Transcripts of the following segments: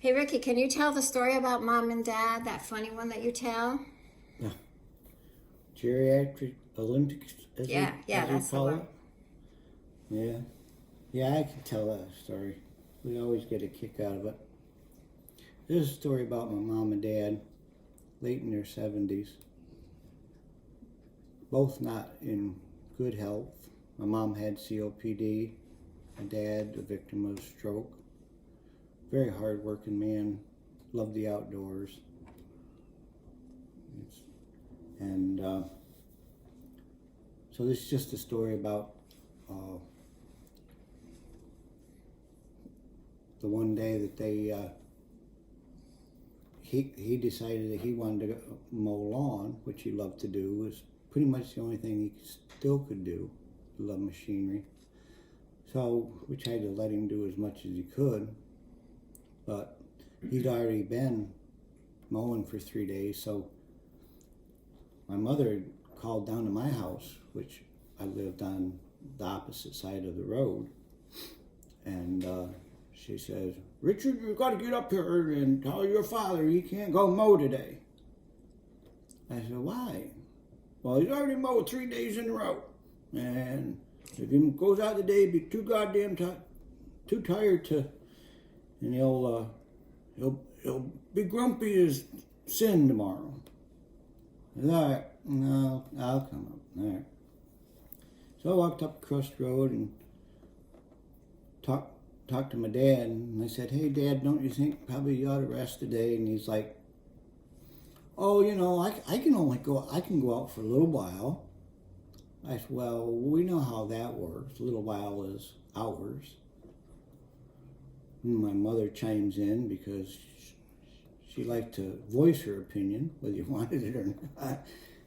Hey, Ricky, can you tell the story about Mom and Dad, that funny one that you tell? Yeah. Geriatric Olympics, as Yeah, that's the call one. it. Yeah. Yeah, I can tell that story. We always get a kick out of it. This is a story about my mom and dad, late in their 70s. Both not in good health. My mom had COPD. My dad, a victim of stroke. Very hard-working man. Loved the outdoors. And so this is just a story about the one day that he decided that he wanted to mow lawn, which he loved to do. Was pretty much the only thing he still could do. He loved machinery. So we tried to let him do as much as he could, but he'd already been mowing for 3 days. So my mother called down to my house, which I lived on the opposite side of the road, and she says, "Richard, you've got to get up here and tell your father he can't go mow today." I said, "Why?" "Well, he's already mowed 3 days in a row, and if he goes out today, he'd be too goddamn too tired to, and he'll be grumpy as sin tomorrow." I said, "All right, no, I'll come up." All right. So I walked up across the road and talked to my dad, and I said, "Hey, Dad, don't you think probably you ought to rest today?" And he's like, "Oh, I can go out for a little while." I said, "Well, we know how that works. A little while is hours." And my mother chimes in because she liked to voice her opinion, whether you wanted it or not.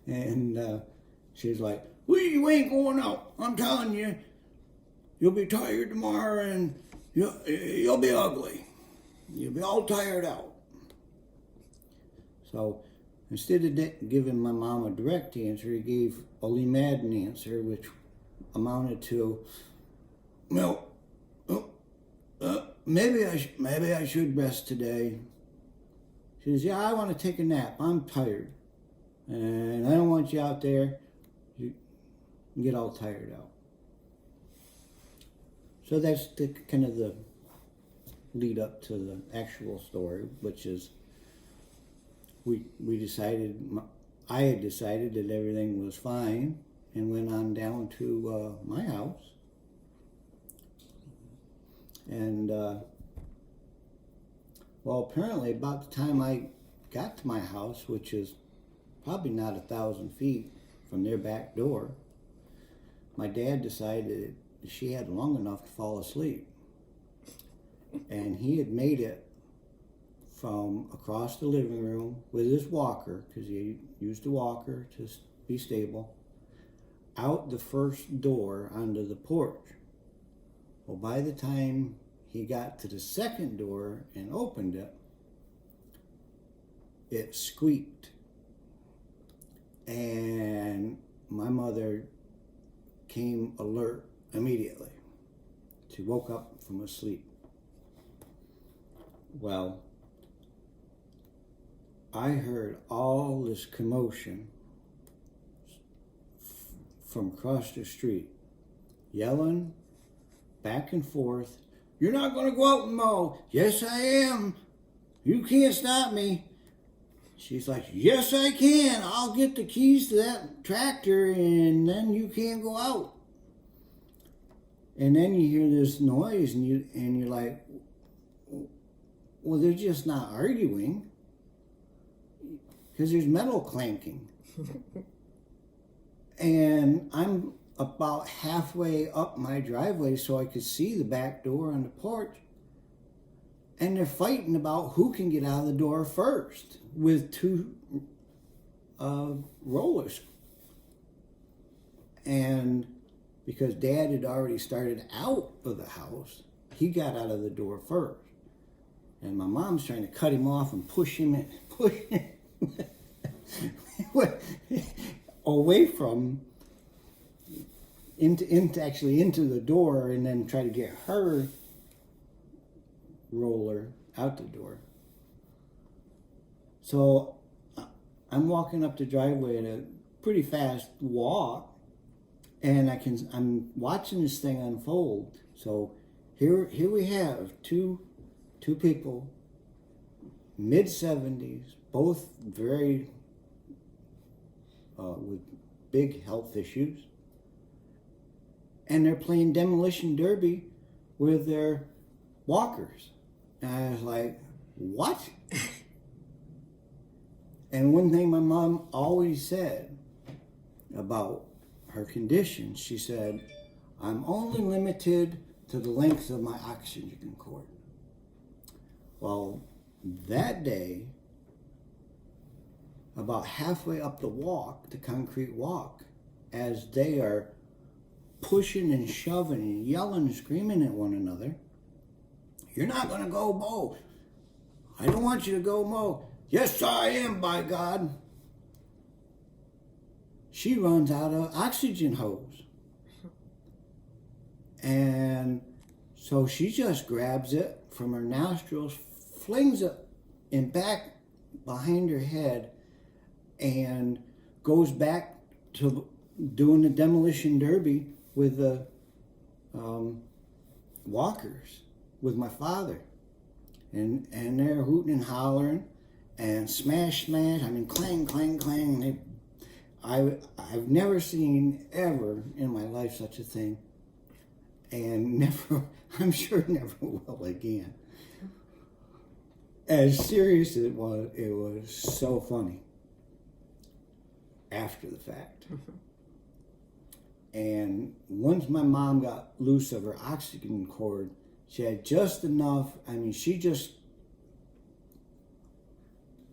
And she's like, "Well, you ain't going out. I'm telling you, you'll be tired tomorrow and you'll be ugly. You'll be all tired out." So instead of giving my mom a direct answer, he gave a madden answer, which amounted to, "Well, maybe I should rest today." She says, "Yeah, I want to take a nap. I'm tired, and I don't want you out there. You get all tired out." So that's kind of the lead up to the actual story, which is I had decided that everything was fine and went on down to my house. And well, apparently about the time I got to my house, which is probably not 1,000 feet from their back door, my dad decided that she had long enough to fall asleep. And he had made it from across the living room with his walker, because he used a walker to be stable, out the first door onto the porch. Well, by the time he got to the second door and opened it, it squeaked. And my mother came alert immediately. She woke up from a sleep. Well, I heard all this commotion from across the street, yelling back and forth. "You're not going to go out and mow." "Yes, I am. You can't stop me." She's like, "Yes, I can. I'll get the keys to that tractor and then you can't go out." And then you hear this noise and you're like, well, they're just not arguing, because there's metal clanking. And I'm about halfway up my driveway so I could see the back door on the porch. And they're fighting about who can get out of the door first with two rollers. And because Dad had already started out of the house, he got out of the door first. And my mom's trying to cut him off and push him away from into the door, and then try to get her roller out the door. So I'm walking up the driveway at a pretty fast walk, and I'm watching this thing unfold. So here we have two people, mid-70s, both very with big health issues, and they're playing demolition derby with their walkers. And I was like, what? And one thing my mom always said about her condition, she said, I'm only limited to the length of my oxygen cord. Well, that day, about halfway up the walk, the concrete walk, as they are pushing and shoving and yelling and screaming at one another, you're not going to go, Mo. I don't want you to go, Mo. Yes, I am, by God. She runs out of oxygen hose. And so she just grabs it from her nostrils, flings it in back behind her head, and goes back to doing the demolition derby with the walkers with my father. And they're hooting and hollering and smash, smash. I mean, clang, clang, clang. I've never seen ever in my life such a thing. And never, I'm sure never will again. As serious as it was so funny after the fact. And once my mom got loose of her oxygen cord, she had just enough. I mean, she just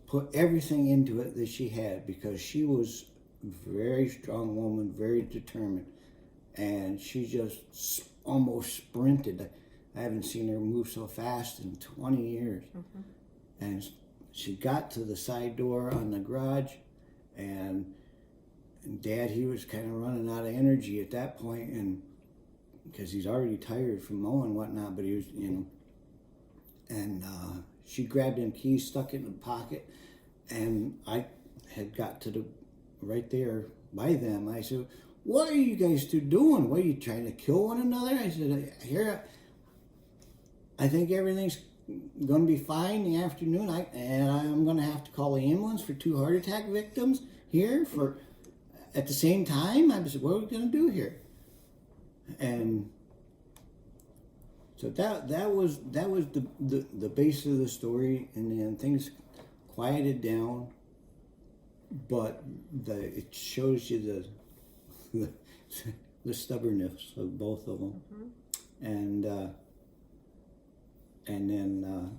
put everything into it that she had, because she was a very strong woman, very determined. And she just almost sprinted. I haven't seen her move so fast in 20 years. And she got to the side door on the garage, and Dad, he was kind of running out of energy at that point, and because he's already tired from mowing and whatnot, but he was, and she grabbed them keys, stuck it in the pocket, and I had got to the right there by them. I said, what are you guys two doing? What, are you trying to kill one another? I said, here, I think everything's going to be fine in the afternoon, and I'm going to have to call the ambulance for 2 heart attack victims here at the same time. I said, what are we going to do here? And so that was the base of the story, and then things quieted down, but it shows you the stubbornness of both of them. And then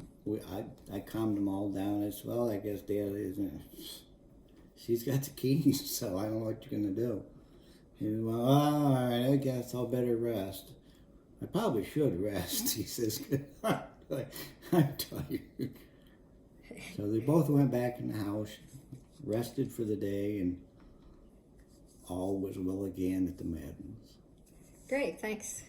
I calmed them all down as well. I guess Dad isn't. She's got the keys, so I don't know what you're gonna do. He said, well, all right, I guess I'll better rest. I probably should rest, he says. I'm tired. So they both went back in the house, rested for the day, and all was well again at the Maddens. Great, thanks.